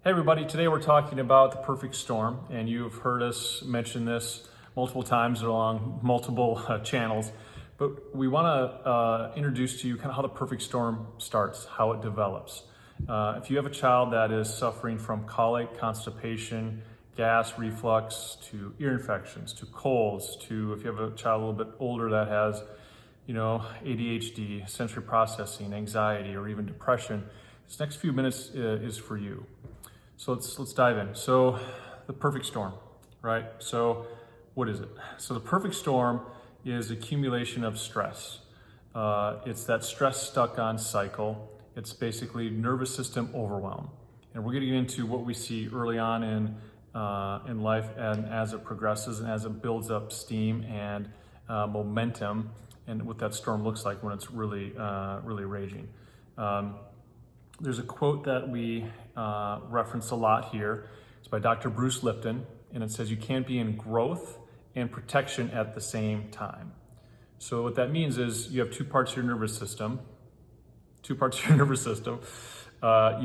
Hey everybody, today we're talking about the perfect storm, and you've heard us mention this multiple times along multiple channels, but we want to introduce to you kind of how the perfect storm starts, how it develops. If you have a child that is suffering from colic, constipation, gas, reflux, to ear infections, to colds, to if you have a child a little bit older that has, ADHD, sensory processing, anxiety, or even depression, this next few minutes is for you. So let's dive in. So the perfect storm, right? So what is it? So the perfect storm is accumulation of stress. It's that stress stuck on cycle. It's basically nervous system overwhelm. And we're getting into what we see early on in life, and as it progresses and as it builds up steam and momentum, and what that storm looks like when it's really raging. There's a quote that we reference a lot here. It's by Dr. Bruce Lipton, and it says, "You can't be in growth and protection at the same time." So what that means is you have two parts of your nervous system. You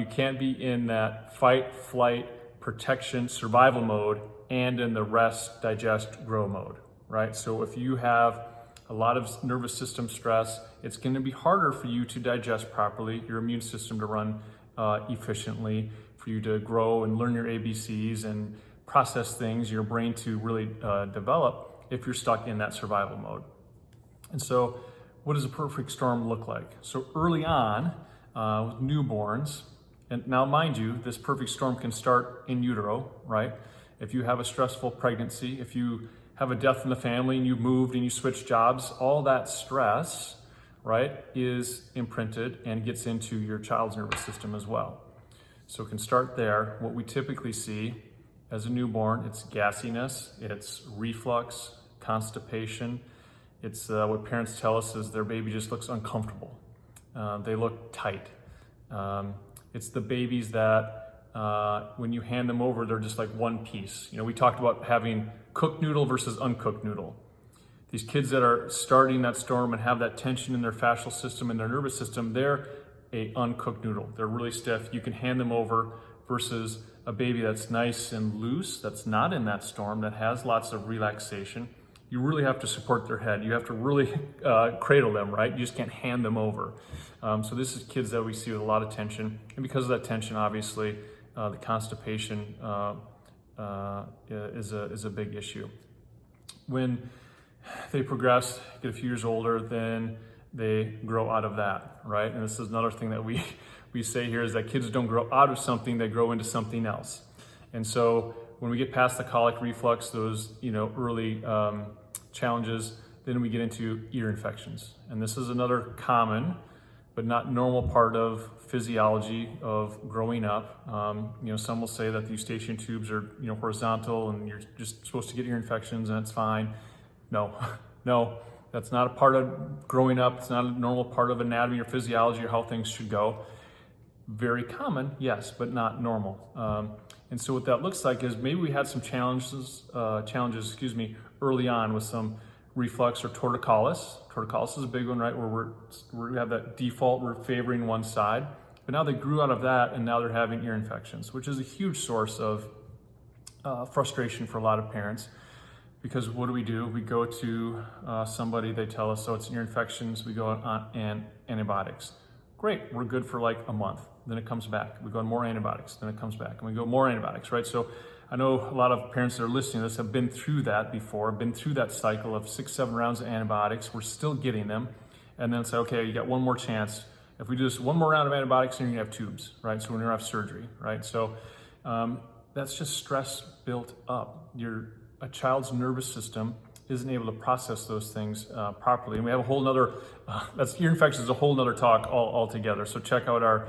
can't be in that fight, flight, protection, survival mode, and in the rest, digest, grow mode, right? So if you have a lot of nervous system stress, it's going to be harder for you to digest properly, your immune system to run efficiently, for you to grow and learn your ABCs and process things, your brain to really develop if you're stuck in that survival mode. And so what does a perfect storm look like? So early on with newborns, and now mind you, this perfect storm can start in utero, right? If you have a stressful pregnancy, if you have a death in the family and you moved and you switched jobs, all that stress, right, is imprinted and gets into your child's nervous system as well. So it can start there. What we typically see as a newborn, it's gassiness, it's reflux, constipation. It's what parents tell us is their baby just looks uncomfortable. They look tight. It's the babies that when you hand them over, they're just like one piece. We talked about having cooked noodle versus uncooked noodle. These kids that are starting that storm and have that tension in their fascial system and their nervous system, they're a uncooked noodle. They're really stiff. You can hand them over versus a baby that's nice and loose, that's not in that storm, that has lots of relaxation. You really have to support their head. You have to really cradle them, right? You just can't hand them over. So this is kids that we see with a lot of tension. And because of that tension, obviously, the constipation is a big issue. When they progress, get a few years older, then they grow out of that, right? And this is another thing that we say here is that kids don't grow out of something, they grow into something else. And so when we get past the colic, reflux, those early challenges, then we get into ear infections. And this is another common but not normal part of physiology of growing up. Some will say that the eustachian tubes are horizontal and you're just supposed to get ear infections and it's fine. No, that's not a part of growing up. It's not a normal part of anatomy or physiology or how things should go. Very common, yes, but not normal. And so what that looks like is maybe we had some challenges, early on with some reflux or torticollis. Torticollis is a big one, right? Where we have that default, we're favoring one side. But now they grew out of that and now they're having ear infections, which is a huge source of frustration for a lot of parents. Because what do? We go to somebody, they tell us, so it's ear infections, we go on antibiotics. Great, we're good for like a month. Then it comes back. We go on more antibiotics, then it comes back. And we go more antibiotics, right? So I know a lot of parents that are listening to this have been through that before, been through that cycle of 6-7 rounds of antibiotics. We're still getting them. And then say, okay, you got one more chance. If we do this one more round of antibiotics, then you're gonna have tubes, right? So we're gonna have surgery, right? So that's just stress built up. A child's nervous system isn't able to process those things properly. And we have a whole nother, ear infections is a whole nother talk altogether. So check out our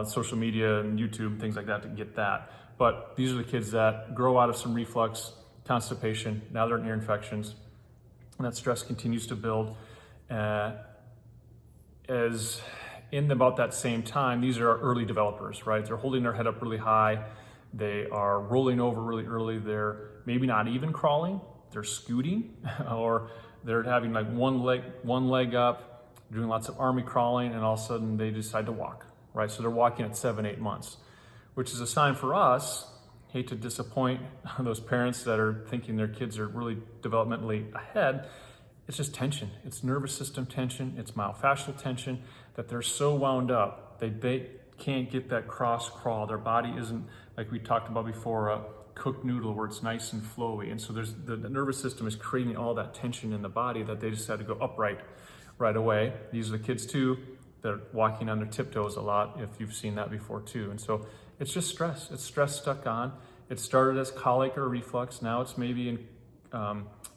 social media and YouTube and things like that to get that. But these are the kids that grow out of some reflux, constipation, now they're in ear infections, and that stress continues to build. As in about that same time, these are our early developers, right? They're holding their head up really high, they are rolling over really early, they're maybe not even crawling, they're scooting, or they're having like one leg up, doing lots of army crawling, and all of a sudden they decide to walk, right? So they're walking at 7-8 months. which is a sign for us. Hate to disappoint those parents that are thinking their kids are really developmentally ahead. It's just tension. It's nervous system tension. It's myofascial tension that they're so wound up. They can't get that cross crawl. Their body isn't, like we talked about before, a cooked noodle where it's nice and flowy. And so the nervous system is creating all that tension in the body that they just had to go upright right away. These are the kids too that are walking on their tiptoes a lot, if you've seen that before too. And so it's just stress. It's stress stuck on. It started as colic or reflux. Now it's maybe in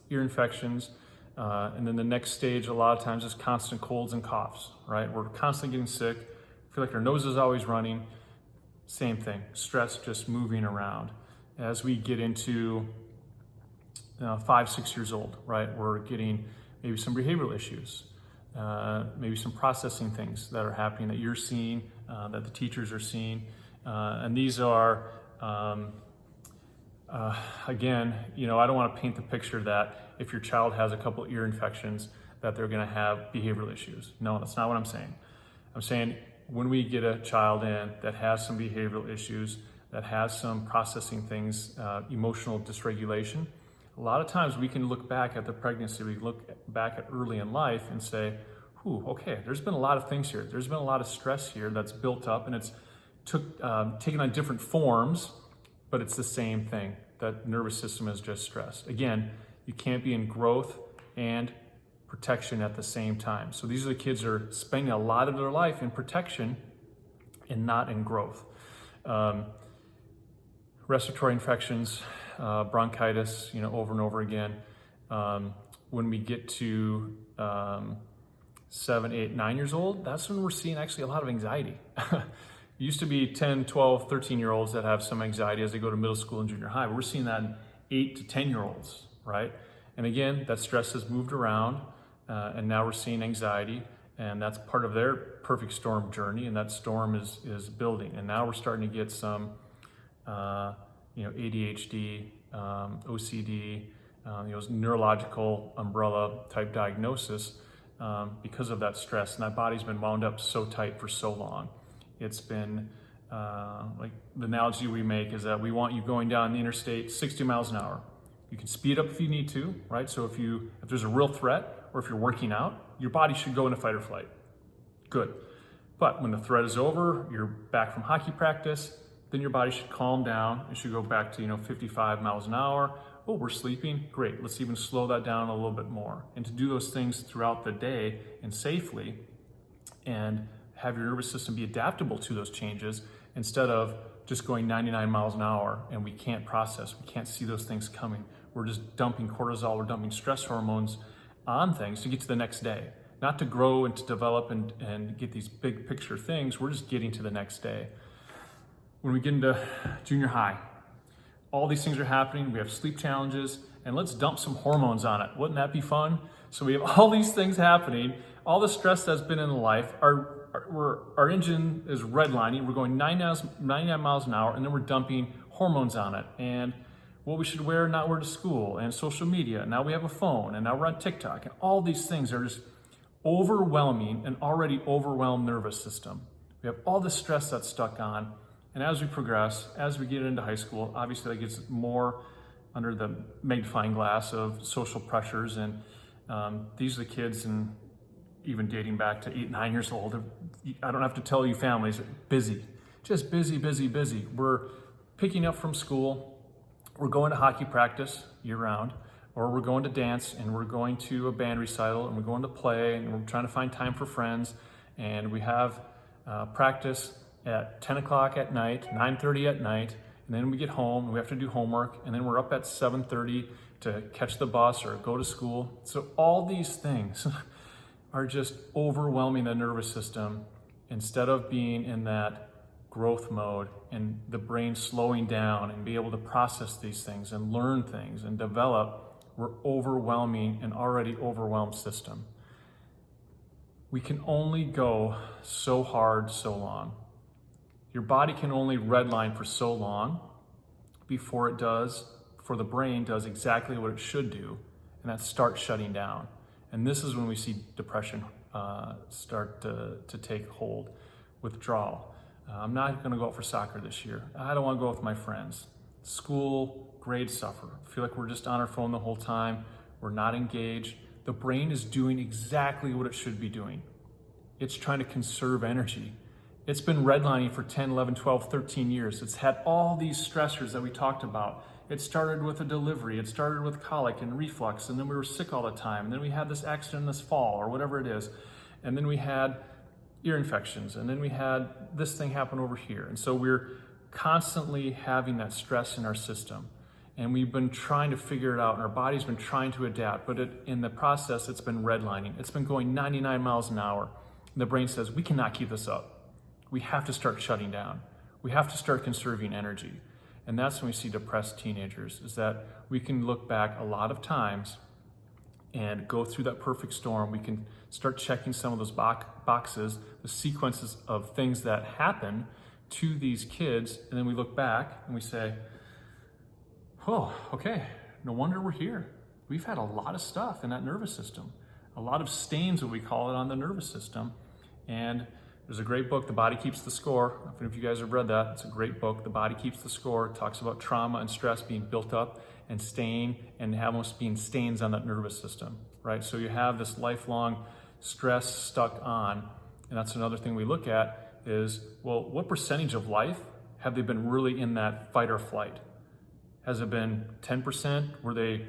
ear infections. And then the next stage, a lot of times, is constant colds and coughs, right? We're constantly getting sick. Feel like our nose is always running. Same thing, stress just moving around. As we get into 5, 6 years old, right? We're getting maybe some behavioral issues, maybe some processing things that are happening that you're seeing, that the teachers are seeing. And these are, again, I don't want to paint the picture that if your child has a couple ear infections, that they're going to have behavioral issues. No, that's not what I'm saying. I'm saying when we get a child in that has some behavioral issues, that has some processing things, emotional dysregulation, a lot of times we can look back at the pregnancy, we look back at early in life and say, okay, there's been a lot of things here. There's been a lot of stress here that's built up, and it's taken on different forms, but it's the same thing. That nervous system is just stressed. Again, you can't be in growth and protection at the same time. So these are the kids that are spending a lot of their life in protection and not in growth. Respiratory infections, bronchitis, over and over again. When we get to 7, 8, 9 years old, that's when we're seeing actually a lot of anxiety. It used to be 10, 12, 13-year-olds that have some anxiety as they go to middle school and junior high. We're seeing that in 8 to 10-year-olds, right? And again, that stress has moved around, and now we're seeing anxiety, and that's part of their perfect storm journey, and that storm is building. And now we're starting to get some, ADHD, OCD, neurological umbrella type diagnosis because of that stress. And that body's been wound up so tight for so long. It's been like the analogy we make is that we want you going down the interstate 60 miles an hour. You can speed up if you need to, right? So if there's a real threat or if you're working out, your body should go into fight or flight. Good. But when the threat is over, you're back from hockey practice, then your body should calm down. It should go back to 55 miles an hour. Oh, we're sleeping? Great. Let's even slow that down a little bit more. And to do those things throughout the day and safely, and have your nervous system be adaptable to those changes instead of just going 99 miles an hour and we can't process, we can't see those things coming. We're just dumping cortisol, we're dumping stress hormones on things to get to the next day. Not to grow and to develop and get these big picture things, we're just getting to the next day. When we get into junior high, all these things are happening, we have sleep challenges, and let's dump some hormones on it. Wouldn't that be fun? So we have all these things happening, all the stress that's been in life, our engine is redlining, we're going 99 miles an hour, and then we're dumping hormones on it. And what we should wear and not wear to school, and social media. Now we have a phone, and now we're on TikTok, and all these things are just overwhelming an already overwhelmed nervous system. We have all this stress that's stuck on, and as we progress, as we get into high school, obviously that gets more under the magnifying glass of social pressures, and these are the kids, and even dating back to 8, 9 years old, I don't have to tell you families, busy, just busy, busy, busy. We're picking up from school, we're going to hockey practice year round, or we're going to dance, and we're going to a band recital, and we're going to play, and we're trying to find time for friends, and we have practice at 10 o'clock at night, 9:30 at night, and then we get home, and we have to do homework, and then we're up at 7:30 to catch the bus or go to school. So all these things are just overwhelming the nervous system instead of being in that growth mode and the brain slowing down and be able to process these things and learn things and develop. We're overwhelming an already overwhelmed system. We can only go so hard, so long. Your body can only redline for so long before the brain does exactly what it should do, and that starts shutting down. And this is when we see depression start to take hold, withdrawal. I'm not going to go out for soccer this year. I don't want to go with my friends. School, grades suffer. I feel like we're just on our phone the whole time. We're not engaged. The brain is doing exactly what it should be doing. It's trying to conserve energy. It's been redlining for 10, 11, 12, 13 years. It's had all these stressors that we talked about. It started with a delivery. It started with colic and reflux, and then we were sick all the time. And then we had this accident, this fall, or whatever it is. And then we had ear infections, and then we had this thing happen over here. And so we're constantly having that stress in our system. And we've been trying to figure it out, and our body's been trying to adapt, but in the process, it's been redlining. It's been going 99 miles an hour. And the brain says, we cannot keep this up. We have to start shutting down. We have to start conserving energy. And that's when we see depressed teenagers, is that we can look back a lot of times and go through that perfect storm. We can start checking some of those boxes, the sequences of things that happen to these kids, and then we look back and we say, oh, okay, no wonder we're here. We've had a lot of stuff in that nervous system, a lot of stains, what we call it, on the nervous system. And there's a great book, The Body Keeps the Score. I don't know if you guys have read that. It's a great book, The Body Keeps the Score. It talks about trauma and stress being built up and staying, and almost being stains on that nervous system, right? So you have this lifelong stress stuck on, and that's another thing we look at is, well, what percentage of life have they been really in that fight or flight? Has it been 10% where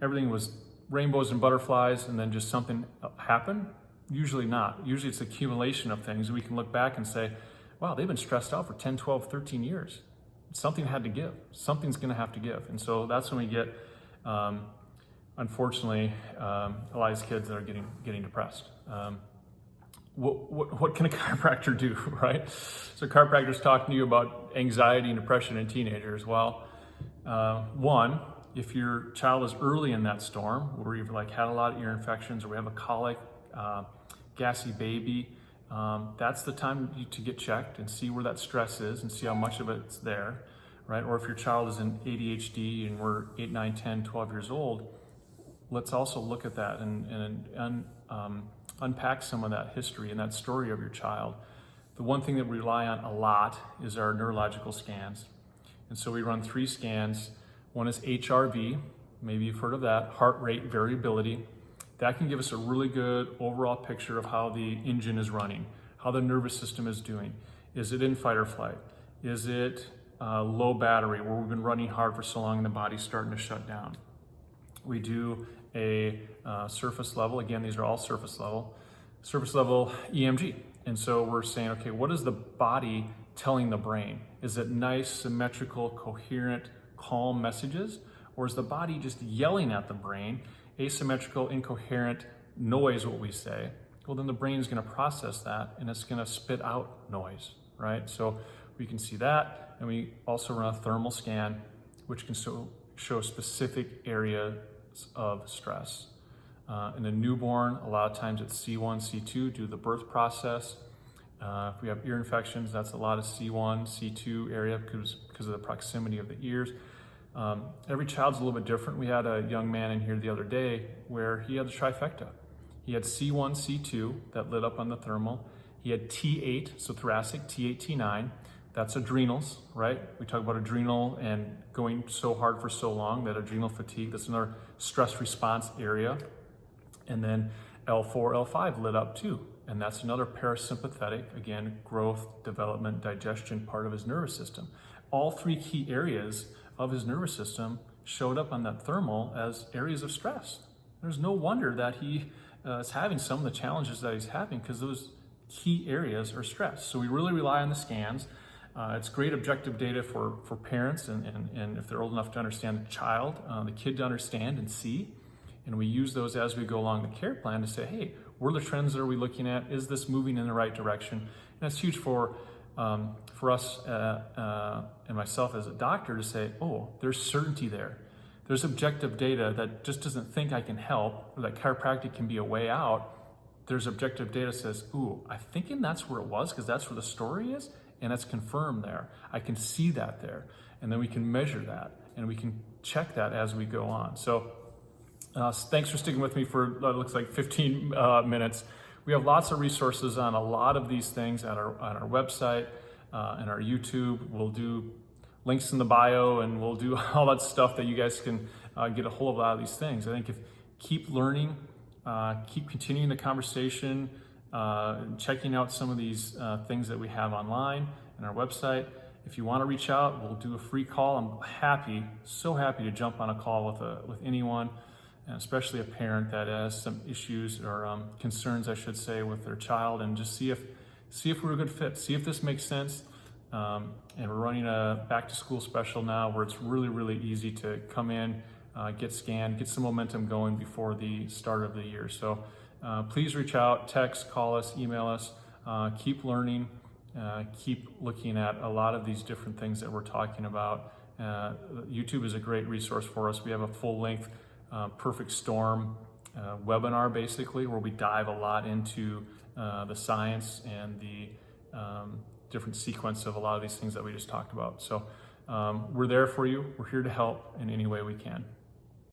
everything was rainbows and butterflies and then just something happened? Usually not. Usually it's accumulation of things. We can look back and say, wow, they've been stressed out for 10, 12, 13 years. Something had to give. Something's going to have to give. And so that's when we get, unfortunately, a lot of these kids that are getting depressed. What can a chiropractor do, right? So chiropractor's talking to you about anxiety and depression in teenagers. Well, one, if your child is early in that storm, where you've had a lot of ear infections, or we have a colic, gassy baby, that's the time to get checked and see where that stress is and see how much of it's there, right? Or if your child is in ADHD and we're 8, 9, 10, 12 years old, let's also look at that and unpack some of that history and that story of your child. The one thing that we rely on a lot is our neurological scans. And so we run 3 scans. One is HRV, maybe you've heard of that, heart rate variability. That can give us a really good overall picture of how the engine is running, how the nervous system is doing. Is it in fight or flight? Is it low battery, where we've been running hard for so long and the body's starting to shut down? We do a surface level. Again, these are all surface level EMG. And so we're saying, okay, what is the body telling the brain? Is it nice, symmetrical, coherent, calm messages? Or is the body just yelling at the brain, asymmetrical, incoherent noise, what we say? Well, then the brain is going to process that and it's going to spit out noise, right? So we can see that. And we also run a thermal scan, which can show specific areas of stress. In a newborn, a lot of times it's C1, C2 due to the birth process. If we have ear infections, that's a lot of C1, C2 area because of the proximity of the ears. Every child's a little bit different. We had a young man in here the other day where he had the trifecta. He had C1, C2 that lit up on the thermal. He had T8, so thoracic, T8, T9. That's adrenals, right? We talk about adrenal and going so hard for so long, that adrenal fatigue. That's another stress response area. And then L4, L5 lit up too. And that's another parasympathetic, again, growth, development, digestion part of his nervous system. All 3 key areas of his nervous system showed up on that thermal as areas of stress. There's no wonder that he is having some of the challenges that he's having, because those key areas are stress. So we really rely on the scans. It's great objective data for parents and if they're old enough to understand the child, the kid to understand and see. And we use those as we go along the care plan to say, hey, what are the trends that are we looking at? Is this moving in the right direction? And that's huge for us and myself as a doctor to say, oh, there's certainty there. There's objective data that just doesn't think I can help, or that chiropractic can be a way out. There's objective data that says, ooh, I'm thinking that's where it was because that's where the story is, and that's confirmed there. I can see that there. And then we can measure that, and we can check that as we go on. So thanks for sticking with me for, it looks like 15 minutes. We have lots of resources on a lot of these things on our website. and our YouTube. We'll do links in the bio, and we'll do all that stuff that you guys can get a hold of a lot of these things. I think if keep learning, keep continuing the conversation, checking out some of these things that we have online and our website. If you want to reach out, we'll do a free call. I'm happy, so happy to jump on a call with anyone, and especially a parent that has some issues or concerns, I should say, with their child, and just see if we're a good fit, see if this makes sense. And we're running a back to school special now where it's really, really easy to come in, get scanned, get some momentum going before the start of the year. So please reach out, text, call us, email us, keep learning, keep looking at a lot of these different things that we're talking about. YouTube is a great resource for us. We have a full length perfect storm webinar, basically, where we dive a lot into the science and the different sequence of a lot of these things that we just talked about. So we're there for you. We're here to help in any way we can.